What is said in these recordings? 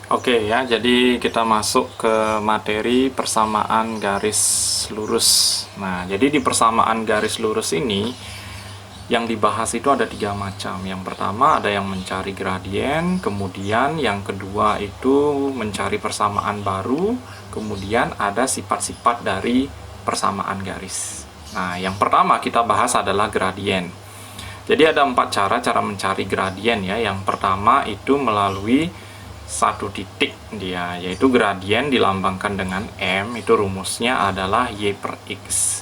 Oke ya, jadi kita masuk ke materi persamaan garis lurus. Nah, jadi di persamaan garis lurus ini yang dibahas itu ada 3 macam. Yang pertama ada yang mencari gradien, kemudian yang kedua itu mencari persamaan baru, kemudian ada sifat-sifat dari persamaan garis. Nah, yang pertama kita bahas adalah gradien. Jadi ada 4 cara mencari gradien ya. Yang pertama itu melalui satu titik dia, yaitu gradien dilambangkan dengan M, itu rumusnya adalah Y per X.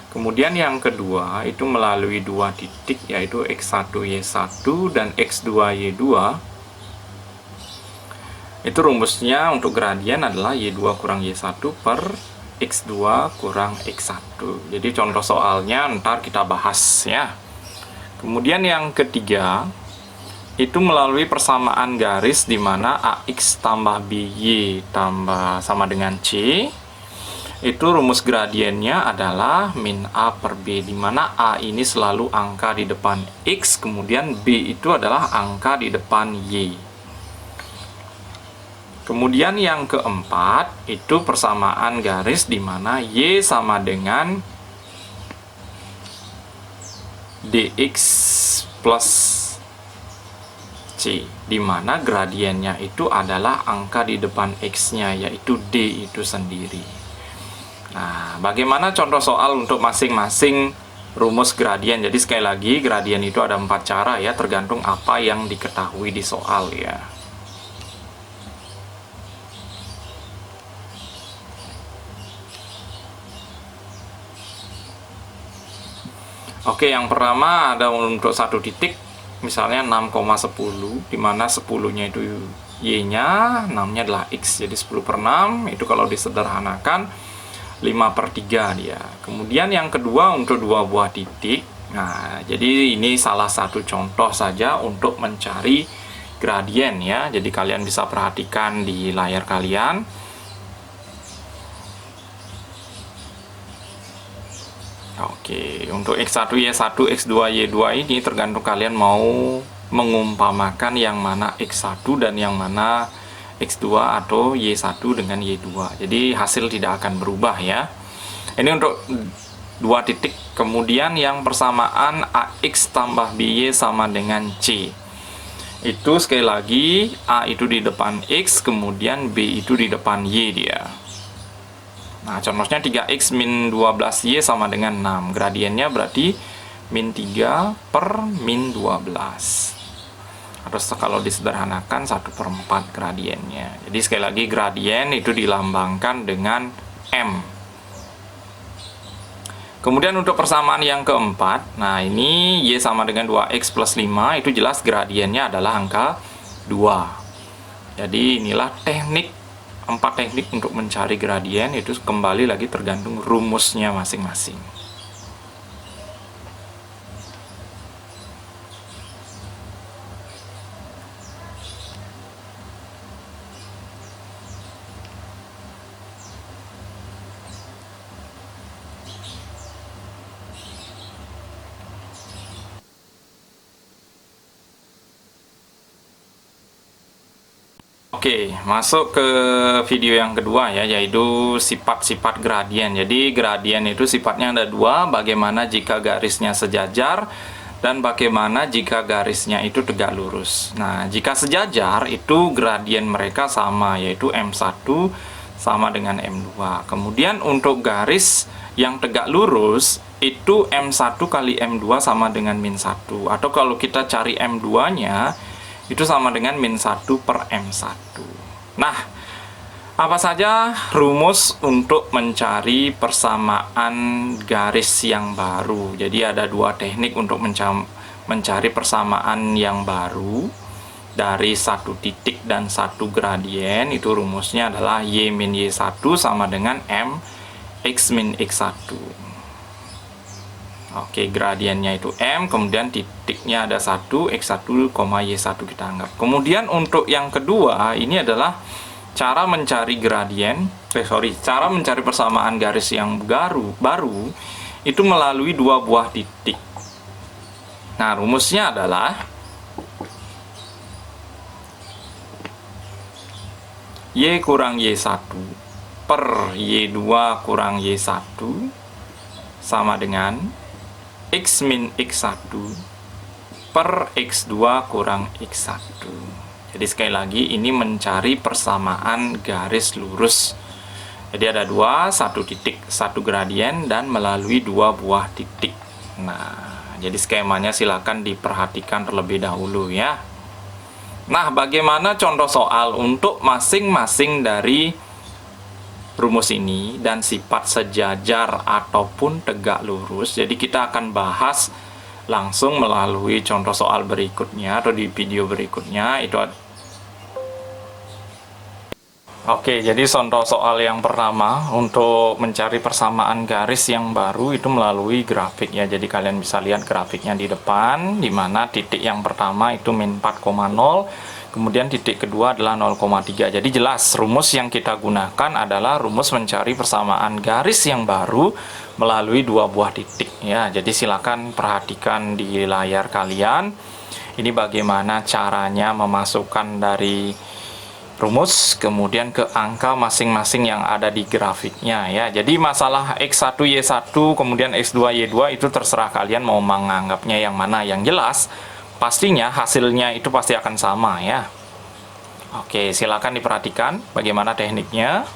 Kemudian yang kedua itu melalui 2 titik, yaitu X1 Y1 dan X2 Y2. Itu rumusnya untuk gradien adalah Y2 kurang Y1 per X2 kurang X1. Jadi contoh soalnya ntar kita bahas ya. Kemudian yang ketiga itu melalui persamaan garis di mana AX tambah BY tambah sama dengan C. Itu rumus gradiennya adalah min A per B, di mana A ini selalu angka di depan X, kemudian B itu adalah angka di depan Y. Kemudian yang keempat itu persamaan garis di mana Y sama dengan DX plus C, di mana gradiennya itu adalah angka di depan X-nya, yaitu D itu sendiri. Nah, bagaimana contoh soal untuk masing-masing rumus gradien? Jadi sekali lagi, gradien itu ada 4 cara ya, tergantung apa yang diketahui di soal ya. Oke, yang pertama ada untuk satu titik, misalnya 6,10, dimana 10-nya itu Y-nya, 6-nya adalah X. Jadi 10 per 6, itu kalau disederhanakan 5 per 3 dia. Kemudian yang kedua untuk 2 buah titik. Nah, jadi ini salah satu contoh saja untuk mencari gradien ya. Jadi kalian bisa perhatikan di layar kalian. Oke, untuk X1, Y1, X2, Y2 ini tergantung kalian mau mengumpamakan yang mana X1 dan yang mana X2 atau Y1 dengan Y2. Jadi hasil tidak akan berubah ya. Ini untuk 2 titik. Kemudian yang persamaan AX tambah BY sama dengan C. Itu sekali lagi A itu di depan X, kemudian B itu di depan Y dia. Nah, contohnya 3X min 12Y sama dengan 6. Gradiennya berarti min 3 per min 12. Atau kalau disederhanakan 1 per 4 gradiennya. Jadi sekali lagi gradien itu dilambangkan dengan M. Kemudian untuk persamaan yang keempat, nah ini Y sama dengan 2X plus 5, itu jelas gradiennya adalah angka 2. Jadi inilah 4 teknik untuk mencari gradien, itu kembali lagi tergantung rumusnya masing-masing. Oke, masuk ke video yang kedua ya, yaitu sifat-sifat gradien. Jadi gradien itu sifatnya ada 2, bagaimana jika garisnya sejajar dan bagaimana jika garisnya itu tegak lurus. Nah, jika sejajar itu gradien mereka sama, yaitu M1 sama dengan M2. Kemudian untuk garis yang tegak lurus itu M1 kali M2 sama dengan min 1. Atau kalau kita cari M2-nya itu sama dengan min 1 per M1. Nah, apa saja rumus untuk mencari persamaan garis yang baru? Jadi ada 2 teknik untuk mencari persamaan yang baru dari 1 titik dan 1 gradien. Itu rumusnya adalah Y min Y1 sama dengan M X min X1. Oke, gradiennya itu M, kemudian titiknya ada 1, X1, Y1 kita anggap. Kemudian untuk yang kedua, ini adalah cara mencari cara mencari persamaan garis yang baru itu melalui 2 buah titik. Nah, rumusnya adalah Y kurang Y1 per Y2 kurang Y1 sama dengan X min X1 per X2 kurang X1. Jadi sekali lagi ini mencari persamaan garis lurus. Jadi ada dua, satu titik, satu gradien, dan melalui dua buah titik. Nah, jadi skemanya silakan diperhatikan terlebih dahulu ya. Nah, bagaimana contoh soal untuk masing-masing dari rumus ini dan sifat sejajar ataupun tegak lurus? Jadi kita akan bahas langsung melalui contoh soal berikutnya atau di video berikutnya. Oke, jadi contoh soal yang pertama untuk mencari persamaan garis yang baru itu melalui grafik ya. Jadi kalian bisa lihat grafiknya di depan, di mana titik yang pertama itu min 4,0, kemudian titik kedua adalah 0,3. Jadi jelas rumus yang kita gunakan adalah rumus mencari persamaan garis yang baru melalui dua buah titik ya. Jadi silakan perhatikan di layar kalian. Ini bagaimana caranya memasukkan dari rumus kemudian ke angka masing-masing yang ada di grafiknya ya. Jadi masalah X1 Y1 kemudian X2 Y2 itu terserah kalian mau menganggapnya yang mana. Yang jelas pastinya hasilnya itu pasti akan sama ya. Oke, silakan diperhatikan bagaimana tekniknya.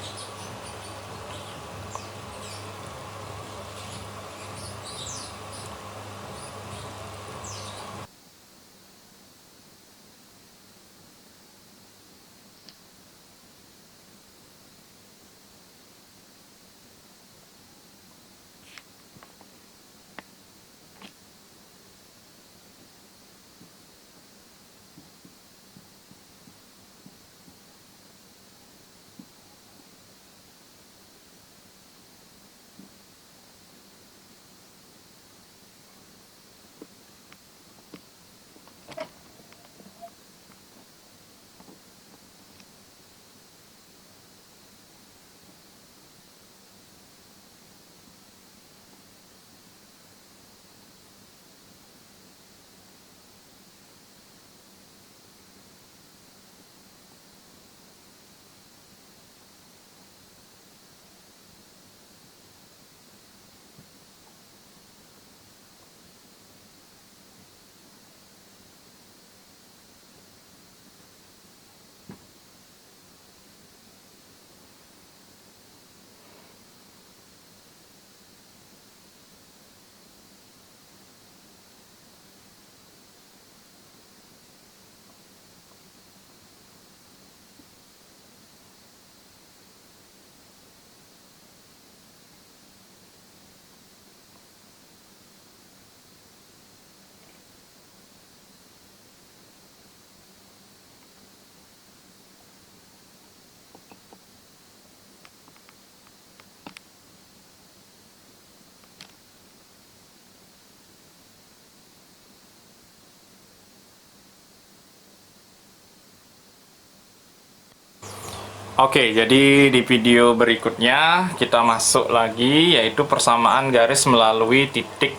Oke, jadi di video berikutnya kita masuk lagi yaitu persamaan garis melalui titik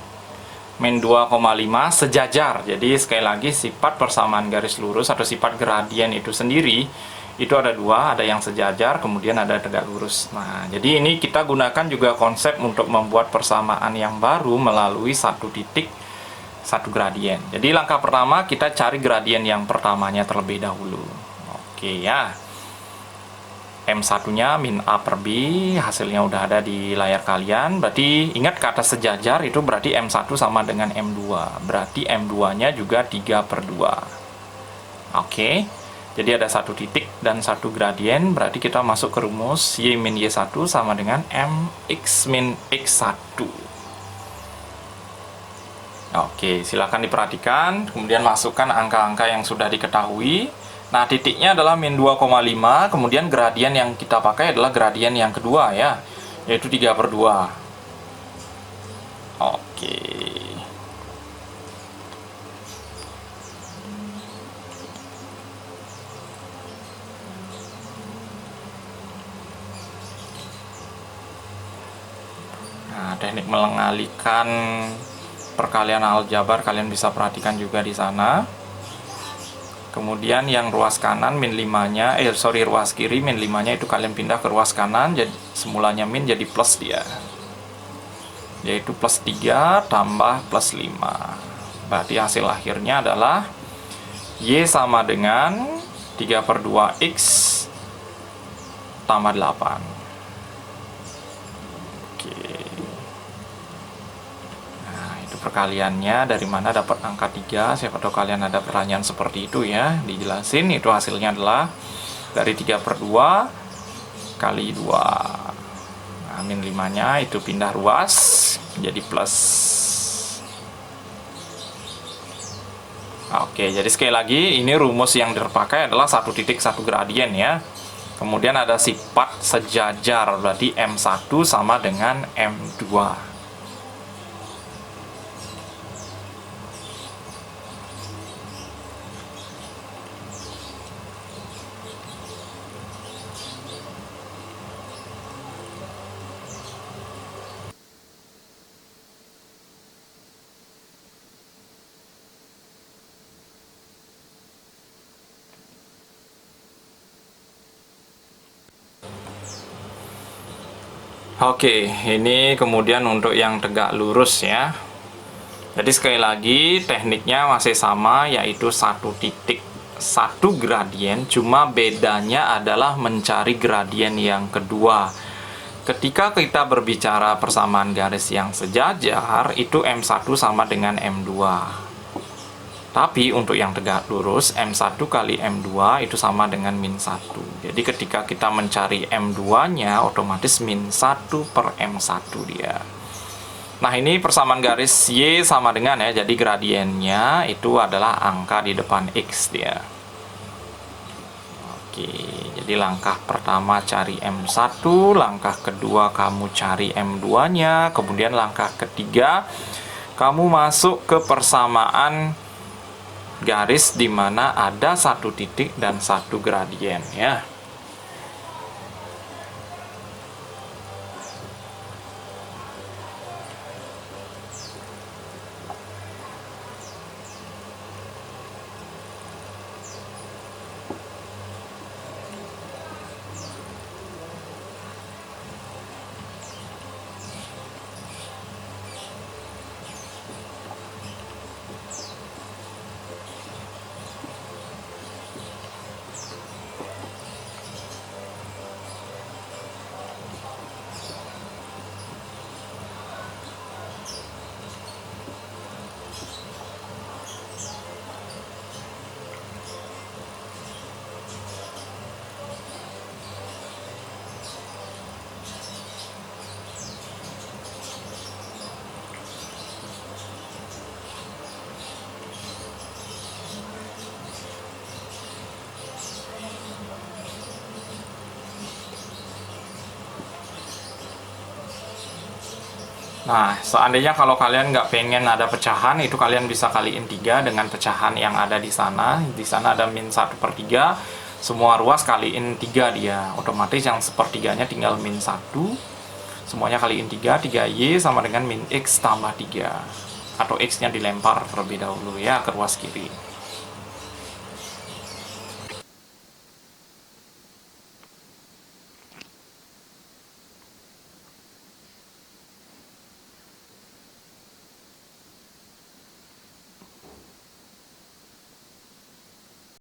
min 2,5 sejajar. Jadi sekali lagi sifat persamaan garis lurus atau sifat gradien itu sendiri itu ada dua, ada yang sejajar kemudian ada tegak lurus. Nah, jadi ini kita gunakan juga konsep untuk membuat persamaan yang baru melalui satu titik satu gradien. Jadi langkah pertama kita cari gradien yang pertamanya terlebih dahulu. Oke ya. M1-nya min A per B, hasilnya udah ada di layar kalian. Berarti ingat kata sejajar itu berarti M1 sama dengan M2. Berarti M2-nya juga 3 per 2. Oke, jadi ada satu titik dan satu gradien. Berarti kita masuk ke rumus Y min Y1 sama dengan MX min X1. Oke, silakan diperhatikan. Kemudian masukkan angka-angka yang sudah diketahui. Nah, titiknya adalah min 2,5, kemudian gradien yang kita pakai adalah gradien yang kedua ya, yaitu 3 per 2. Oke. Nah, teknik mengalihkan perkalian aljabar kalian bisa perhatikan juga di sana. Kemudian yang ruas kanan min 5-nya, ruas kiri min 5-nya itu kalian pindah ke ruas kanan, jadi semulanya min jadi plus dia. Yaitu plus 3 tambah plus 5. Berarti hasil akhirnya adalah Y sama dengan 3/2X tambah 8. Oke. Nah, itu perkaliannya dari mana dapat angka 3. Siapa tahu kalian ada pertanyaan seperti itu ya. Dijelasin, itu hasilnya adalah dari 3/2 kali 2. Nah, min 5-nya itu pindah ruas jadi plus. Oke, jadi sekali lagi ini rumus yang terpakai adalah 1 titik 1 gradien ya. Kemudian ada sifat sejajar, berarti M1 sama dengan M2. Oke, ini kemudian untuk yang tegak lurus ya. Jadi sekali lagi tekniknya masih sama, yaitu 1 titik 1 gradien, cuma bedanya adalah mencari gradien yang kedua. Ketika kita berbicara persamaan garis yang sejajar, itu M1 sama dengan M2. Tapi untuk yang tegak lurus, M1 kali M2 itu sama dengan min 1. Jadi ketika kita mencari M2-nya, otomatis min 1 per M1 dia. Nah, ini persamaan garis Y sama dengan ya, jadi gradiennya itu adalah angka di depan X dia. Oke, jadi langkah pertama cari M1, langkah kedua kamu cari M2-nya, kemudian langkah ketiga kamu masuk ke persamaan garis di mana ada 1 titik dan 1 gradien ya. Nah, seandainya kalau kalian nggak pengen ada pecahan, itu kalian bisa kaliin 3 dengan pecahan yang ada di sana. Di sana ada min 1/3, semua ruas kaliin 3 dia. Otomatis yang sepertiganya tinggal min 1. Semuanya kaliin 3, 3Y sama dengan min X tambah 3. Atau X-nya dilempar terlebih dahulu ya ke ruas kiri.